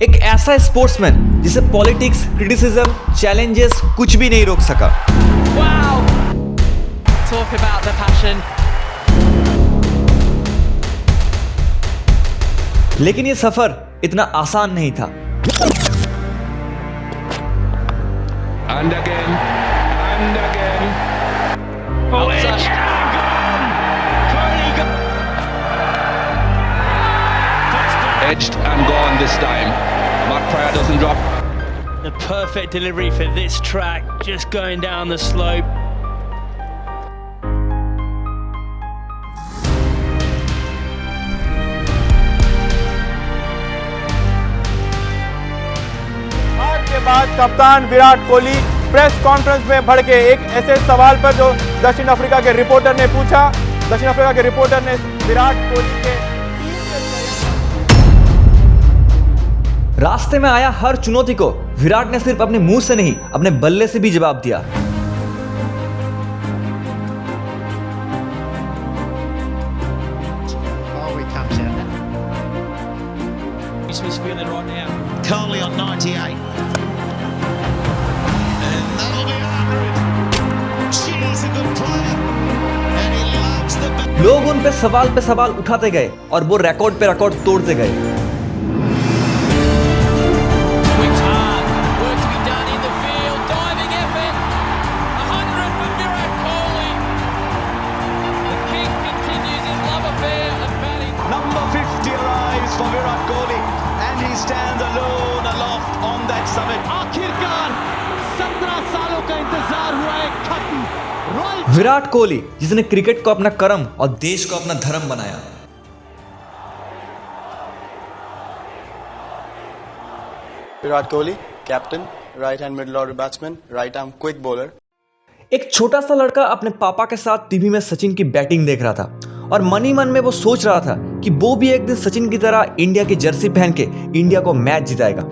एक ऐसा स्पोर्ट्समैन जिसे पॉलिटिक्स, क्रिटिसिज्म, चैलेंजेस कुछ भी नहीं रोक सका। Wow! Talk about the passion. लेकिन ये सफर इतना आसान नहीं था। And again, and again. Oh, it's Edged and gone this time. Mark Pryor doesn't drop. The perfect delivery for this track, just going down the slope. हार के बाद कप्तान विराट कोहली प्रेस कॉन्फ्रेंस में भड़के एक ऐसे सवाल पर जो दक्षिण अफ्रीका के रिपोर्टर ने पूछा। दक्षिण अफ्रीका के रिपोर्टर ने विराट कोहली के रास्ते में आया हर चुनौती को विराट ने सिर्फ अपने मुंह से नहीं, अपने बल्ले से भी जवाब दिया। Kohli on 98. And that'll be 100. She's a good player. And he loves the लोग उन पे सवाल उठाते गए और वो रिकॉर्ड पे रिकॉर्ड तोड़ते गए। Swings hard. Work to be done in the field. Diving effort. 100 for Virat Kohli. The king continues his love affair of batting. Number 50 arrives for Virat Kohli. And he stands alone aloft on that summit. आखिरकार 17 सालों का इंतजार हुआ है खत्म। विराट कोहली जिसने cricket को अपना कर्म और देश को अपना धर्म बनाया। Virat Kohli, captain, right-hand middle-order batsman, right-arm quick bowler. एक छोटा सा लड़का अपने पापा के साथ टीवी में सचिन की बैटिंग देख रहा था और मन ही मन में वो सोच रहा था कि वो भी एक दिन सचिन की तरह इंडिया की जर्सी पहन के इंडिया को मैच जिताएगा।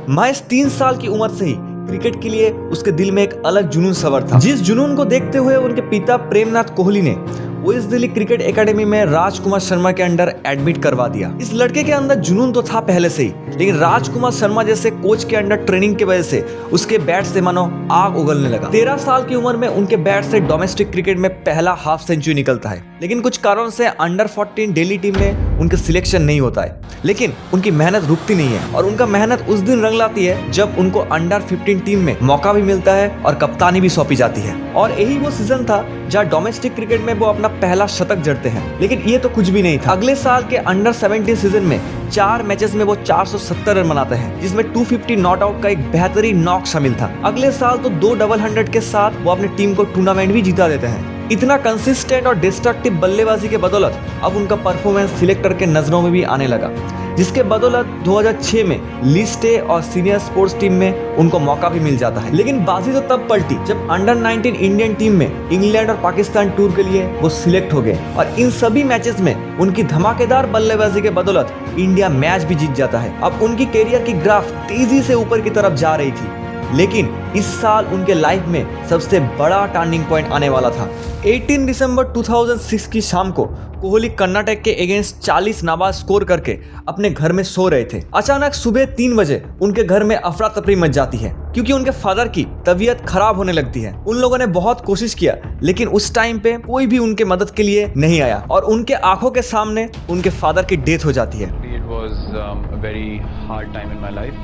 महज 3 साल की उम्र से ही क्रिकेट के लिए उसके दिल में एक अलग जुनून सवार था। जिस जुनून को देखते हुए उनके पिता प्रेमनाथ कोहली ने वो इस दिल्ली क्रिकेट एकेडमी में राजकुमार शर्मा के अंडर एडमिट करवा दिया। इस लड़के के अंदर जुनून तो था पहले से ही, लेकिन राजकुमार शर्मा जैसे कोच के अंडर ट्रेनिंग की वजह से उसके बैट से मानो आग उगलने लगा। 13 साल की उम्र में उनके बैट से डोमेस्टिक क्रिकेट में पहला हाफ सेंचुरी निकलता है, लेकिन कुछ कारणों से अंडर 14 दिल्ली टीम में उनका सिलेक्शन नहीं होता है। लेकिन उनकी मेहनत रुकती नहीं है और उनका मेहनत उस दिन रंग लाती है जब उनको अंडर 15 टीम में मौका भी मिलता है और कप्तानी भी सौंपी जाती है। और यही वो सीजन था जहाँ डोमेस्टिक क्रिकेट में वो अपना पहला शतक जड़ते हैं। लेकिन ये तो कुछ भी नहीं था। अगले साल के अंडर 17 सीजन में 4 मैचेस में वो 470 रन बनाते हैं, जिसमें 250 नॉट आउट का एक बेहतरीन नॉक शामिल था। अगले साल तो 2 डबल 100 के साथ वो अपनी टीम को टूर्नामेंट भी जिता देते हैं। इतना कंसिस्टेंट और डिस्ट्रक्टिव बल्लेबाजी के बदौलत अब उनका परफॉर्मेंस सिलेक्टर के नजरों में भी आने लगा, जिसके बदौलत 2006 में लिस्ट ए और सीनियर स्पोर्ट्स टीम में उनको मौका भी मिल जाता है। लेकिन बाजी तो तब पलटी जब अंडर 19 इंडियन टीम में इंग्लैंड और पाकिस्तान टूर के लिए वो सिलेक्ट हो गए और इन सभी मैचेस में उनकी धमाकेदार बल्लेबाजी के बदौलत इंडिया मैच भी जीत जाता है। अब उनकी कैरियर की ग्राफ तेजी से ऊपर की तरफ जा रही थी, लेकिन इस साल उनके लाइफ में सबसे बड़ा टर्निंग पॉइंट आने वाला था। 18 दिसंबर 2006 की शाम को कोहली कर्नाटक के अगेंस्ट 40 नाबाद स्कोर करके अपने घर में सो रहे थे। अचानक सुबह 3 बजे उनके घर में अफरा तफरी मच जाती है क्योंकि उनके फादर की तबीयत खराब होने लगती है। उन लोगों ने बहुत कोशिश किया, लेकिन उस टाइम पे कोई भी उनके मदद के लिए नहीं आया और उनके आंखों के सामने उनके फादर की डेथ हो जाती है। It was a very hard time in my life.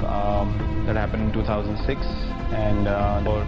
That happened in 2006 and for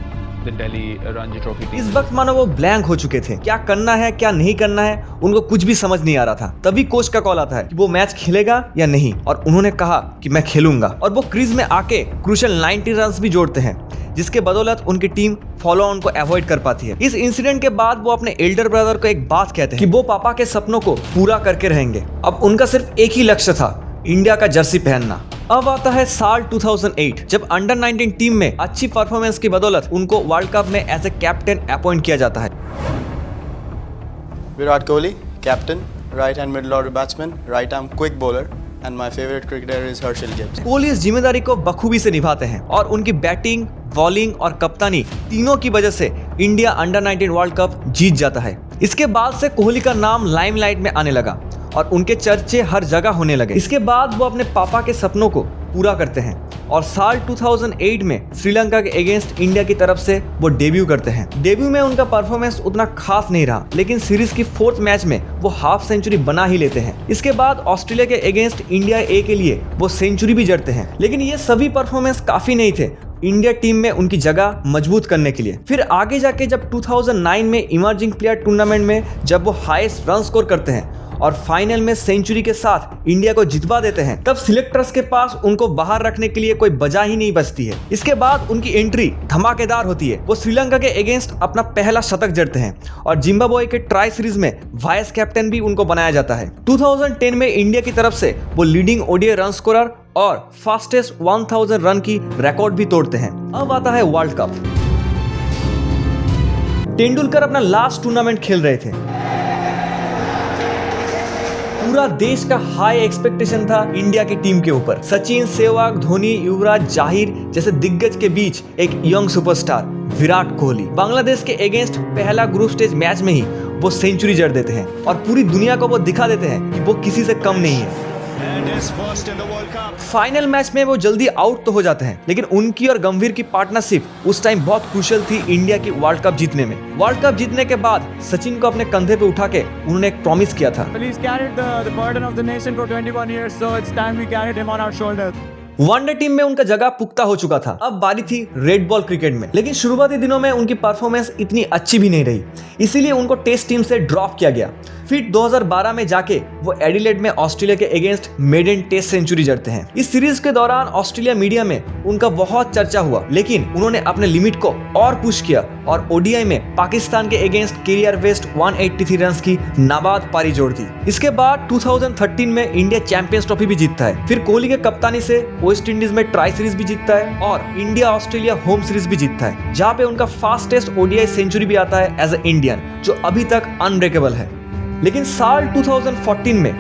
the Delhi Ranji Trophy team. इस वक्त मानो वो ब्लैंक हो चुके थे। क्या करना है क्या नहीं करना है उनको कुछ भी समझ नहीं आ रहा था। तभी कोच का कॉल आता है कि वो मैच खेलेगा या नहीं और उन्होंने कहा कि मैं खेलूंगा और वो क्रीज में आके क्रूशियल 90 रन्स भी जोड़ते हैं, जिसके बदौलत उनकी टीम फॉलो ऑन को अवॉइड कर पाती है। इस इंसिडेंट के बाद वो अपने एल्डर ब्रदर को एक बात कहते हैं कि वो पापा के सपनों को पूरा करके रहेंगे। अब उनका सिर्फ एक ही लक्ष्य था, इंडिया का जर्सी पहनना। अब आता है साल 2008 जब अंडर 19 टीम में अच्छी परफॉर्मेंस की बदौलत उनको वर्ल्ड कप में एज ए कैप्टन अपॉइंट किया जाता है। Virat Kohli, captain, right-hand middle-order batsman, right-arm quick bowler, and my favorite cricketer is Herschel Gibbs. Kohli इस जिम्मेदारी को बखूबी से निभाते हैं और उनकी बैटिंग, बॉलिंग और कप्तानी तीनों की वजह से इंडिया अंडर 19 वर्ल्ड कप जीत जाता है। इसके बाद से कोहली का नाम लाइमलाइट में आने लगा और उनके चर्चे हर जगह होने लगे। इसके बाद वो अपने पापा के सपनों को पूरा करते हैं और साल 2008 में श्रीलंका के अगेंस्ट इंडिया की तरफ से वो डेब्यू करते हैं। डेब्यू में उनका परफॉर्मेंस उतना खास नहीं रहा, लेकिन सीरीज की 4th मैच में वो हाफ सेंचुरी बना ही लेते हैं। इसके बाद ऑस्ट्रेलिया के अगेंस्ट इंडिया ए के लिए वो सेंचुरी भी जड़ते हैं, लेकिन ये सभी परफॉर्मेंस काफी नहीं थे इंडिया टीम में उनकी जगह मजबूत करने के लिए। फिर आगे जाके जब 2009 में इमर्जिंग प्लेयर टूर्नामेंट में जब वो हाईएस्ट रन स्कोर करते हैं और फाइनल में सेंचुरी के साथ इंडिया को जितवा देते हैं, तब सिलेक्टर्स के पास उनको बाहर रखने के लिए कोई वजह ही नहीं बचती है। इसके बाद उनकी एंट्री धमाकेदार होती है। वो श्रीलंका के अगेंस्ट अपना पहला शतक जड़ते हैं और जिम्बाब्वे के ट्राई सीरीज में वाइस कैप्टन भी उनको बनाया जाता है। 2010 में इंडिया की तरफ से वो लीडिंग ओडीआई रन स्कोरर और फास्टेस्ट 1000 रन की रिकॉर्ड भी तोड़ते हैं। अब आता है वर्ल्ड कप। तेंदुलकर अपना लास्ट टूर्नामेंट खेल रहे थे। पूरा देश का हाई एक्सपेक्टेशन था इंडिया की टीम के ऊपर। सचिन, सहवाग, धोनी, युवराज, जाहिर जैसे दिग्गज के बीच एक यंग सुपरस्टार विराट कोहली बांग्लादेश के अगेंस्ट पहला ग्रुप स्टेज मैच में ही वो सेंचुरी जड़ देते हैं और पूरी दुनिया को वो दिखा देते हैं कि वो किसी से कम नहीं है। फाइनल मैच में वो जल्दी आउट तो हो जाते हैं, लेकिन उनकी और गंभीर की पार्टनरशिप उस टाइम बहुत क्रूशियल थी इंडिया की वर्ल्ड कप जीतने में। वर्ल्ड कप जीतने के बाद सचिन को अपने कंधे पे उठा के उन्होंने एक प्रॉमिस किया था। वनडे टीम में उनका जगह पुख्ता हो चुका था, अब बारी थी रेड बॉल क्रिकेट में। लेकिन शुरुआती दिनों में उनकी परफॉर्मेंस इतनी अच्छी भी नहीं रही, इसीलिए उनको टेस्ट टीम से ड्रॉप किया गया। फिर 2012 में जाके वो एडिलेड में ऑस्ट्रेलिया के अगेंस्ट मेडन टेस्ट सेंचुरी जड़ते हैं। इस सीरीज के दौरान ऑस्ट्रेलिया मीडिया में उनका बहुत चर्चा हुआ, लेकिन उन्होंने अपने लिमिट को और पुश किया और ओडीआई में पाकिस्तान के अगेंस्ट कैरियर बेस्ट 183 रन की नाबाद पारी जोड़ दी। इसके बाद 2013 में इंडिया चैंपियंस ट्रॉफी भी जीतता है। फिर कोहली के कप्तानी से वेस्ट इंडीज में ट्राई सीरीज भी जीतता है और इंडिया ऑस्ट्रेलिया होम सीरीज भी जीतता है, जहाँ पे उनका फास्टेस्ट ओडीआई सेंचुरी भी आता है एज ए इंडियन, जो अभी तक अनब्रेकेबल है। लेकिन साल 2014 में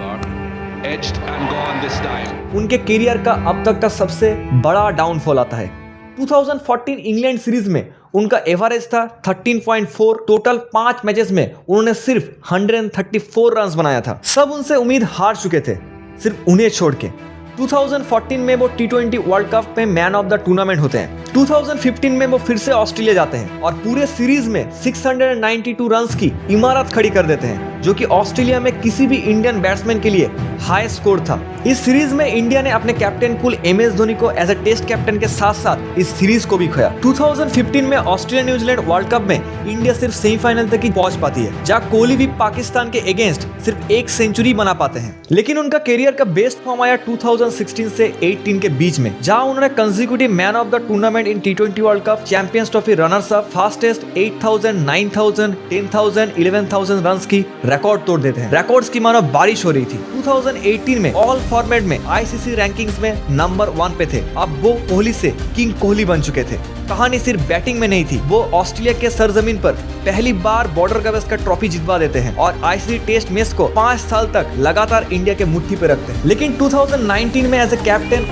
Edged and gone this time. उनके करियर का अब तक का सबसे बड़ा डाउनफॉल आता है। 2014 इंग्लैंड सीरीज में उनका एवरेज था 13.4। टोटल 5 मैचेस में उन्होंने सिर्फ 134 रन बनाया था। सब उनसे उम्मीद हार चुके थे, सिर्फ उन्हें छोड़ के। 2014 में वो T20 वर्ल्ड कप में मैन ऑफ द टूर्नामेंट होते हैं। 2015 में वो फिर से ऑस्ट्रेलिया जाते हैं और पूरे सीरीज में 692 रन्स की इमारत खड़ी कर देते हैं, जो कि ऑस्ट्रेलिया में किसी भी इंडियन बैट्समैन के लिए हाई स्कोर था। इस सीरीज में इंडिया ने अपने कैप्टन कुल MS धोनी को एज ए टेस्ट कैप्टन के साथ साथ इस सीरीज को भी खोया। 2015 में ऑस्ट्रेलिया न्यूजीलैंड वर्ल्ड कप में इंडिया सिर्फ सेमीफाइनल तक ही पहुंच पाती है, जहां कोहली भी पाकिस्तान के अगेंस्ट सिर्फ एक सेंचुरी बना पाते हैं। लेकिन उनका करियर का बेस्ट फॉर्म आया 2016 से 18 के बीच में, जहां उन्होंने consecutive man of the tournament in T20 world cup, champions trophy runners up, fastest 8000, 9000, 10000, 11000 run की रिकॉर्ड तोड़ देते हैं। रिकॉर्ड्स की मानो बारिश हो रही थी। 2018 में ऑल फॉर्मेट में ICC रैंकिंग्स में नंबर 1 पे थे। अब वो कोहली से किंग कोहली बन चुके थे। कहानी सिर्फ बैटिंग में नहीं थी, वो ऑस्ट्रेलिया के सरजमीन पर पहली बार बॉर्डर गवस्कर ट्रॉफी जितवा देते हैं और ICC टेस्ट मैच को 5 साल तक लगातार इंडिया के मुट्ठी पे रखते हैं। लेकिन 2019 में एज ए कैप्टन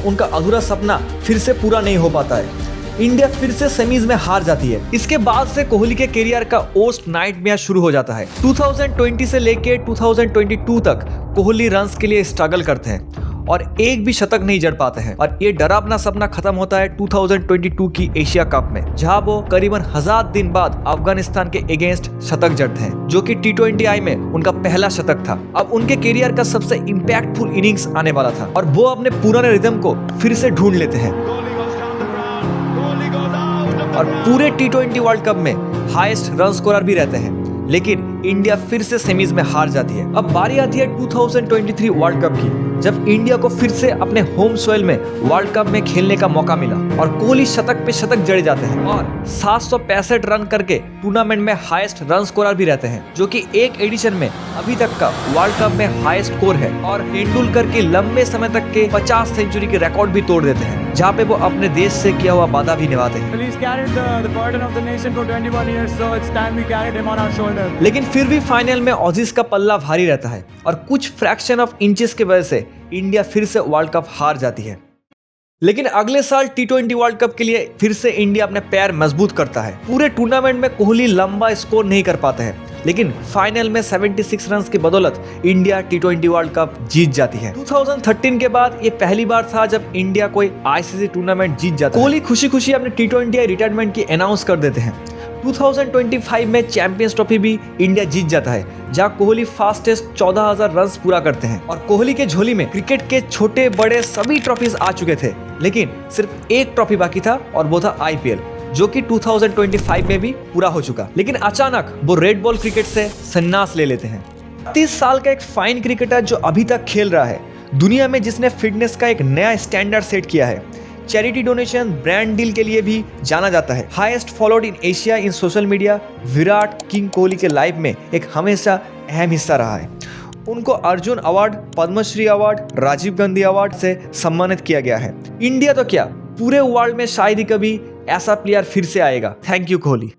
उनका अधूरा सपना फिर से पूरा नहीं हो पाता है। इंडिया फिर से सेमीज में हार जाती है। इसके बाद से कोहली के करियर का ओस्ट नाइटमेयर शुरू हो जाता है। 2020 से लेके 2022 तक कोहली रन्स के लिए स्ट्रगल करते हैं और एक भी शतक नहीं जड़ पाते हैं और ये डरावना सपना खत्म होता है 2022 की एशिया कप में, जहां वो करीबन 1000 दिन बाद अफगानिस्तान के अगेंस्ट शतक जड़ते हैं, जो कि T20I में उनका पहला शतक था। अब उनके करियर का सबसे इंपैक्टफुल इनिंग्स आने वाला था और वो अपने पुराने रिदम को फिर से ढूंढ लेते हैं और पूरे T20 वर्ल्ड कप में हाईएस्ट रन स्कोरर भी रहते हैं। लेकिन इंडिया फिर से सेमीज में हार जाती है। अब बारी आती है 2023 वर्ल्ड कप की, जब इंडिया को फिर से अपने होम सॉइल में वर्ल्ड कप में खेलने का मौका मिला और कोहली शतक पे शतक जड़े जाते हैं और 765 रन करके टूर्नामेंट में हाईएस्ट रन स्कोरर भी रहते हैं, जो कि एक एडिशन में अभी तक का वर्ल्ड कप में हाईएस्ट स्कोर है। और तेंदुलकर के लंबे समय तक के 50 सेंचुरी के रिकॉर्ड भी तोड़ देते हैं, जहाँ पे वो अपने देश से किया हुआ वादा भी निभाते हैं। लेकिन फिर भी फाइनल में ऑजीज का पल्ला भारी रहता है और कुछ फ्रैक्शन ऑफ इंचेस की वजह से इंडिया फिर से वर्ल्ड कप हार जाती है। लेकिन अगले साल T20 वर्ल्ड कप के लिए फिर से इंडिया अपने पैर मजबूत करता है। पूरे टूर्नामेंट में कोहली लंबा स्कोर नहीं कर पाते हैं, लेकिन फाइनल में 76 रन की बदौलत इंडिया T20 वर्ल्ड कप जीत जाती है। 2013 के बाद ये पहली बार था जब इंडिया कोई ICC टूर्नामेंट जीत जाता है। कोहली खुशी खुशी अपने T20 रिटायरमेंट की अनाउंस कर देते हैं। 2025 में चैंपियंस ट्रॉफी भी इंडिया जीत जाता है, जहां कोहली फास्टेस्ट 14,000 रन पूरा करते हैं। और कोहली के झोली में क्रिकेट के छोटे बड़े सभी ट्रॉफीज आ चुके थे, लेकिन सिर्फ एक ट्रॉफी बाकी था और वो था IPL, जो कि 2025 में भी पूरा हो चुका। लेकिन अचानक वो रेड बॉल क्रिकेट से संन्यास ले लेते हैं। 30 साल का एक फाइन क्रिकेटर जो अभी तक खेल रहा है, दुनिया में जिसने फिटनेस का एक नया स्टैंडर्ड सेट किया है, चैरिटी डोनेशन, ब्रांड डील के लिए भी जाना जाता है, highest followed in Asia in social media, Virat king Kohli के लाइफ में एक हमेशा अहम हिस्सा रहा है। उनको Arjun award, Padmashri award, Rajiv Gandhi award से सम्मानित किया गया है। इंडिया तो क्या, पूरे वर्ल्ड में शायद ही कभी ऐसा प्लेयर फिर से आएगा। Thank you Kohli.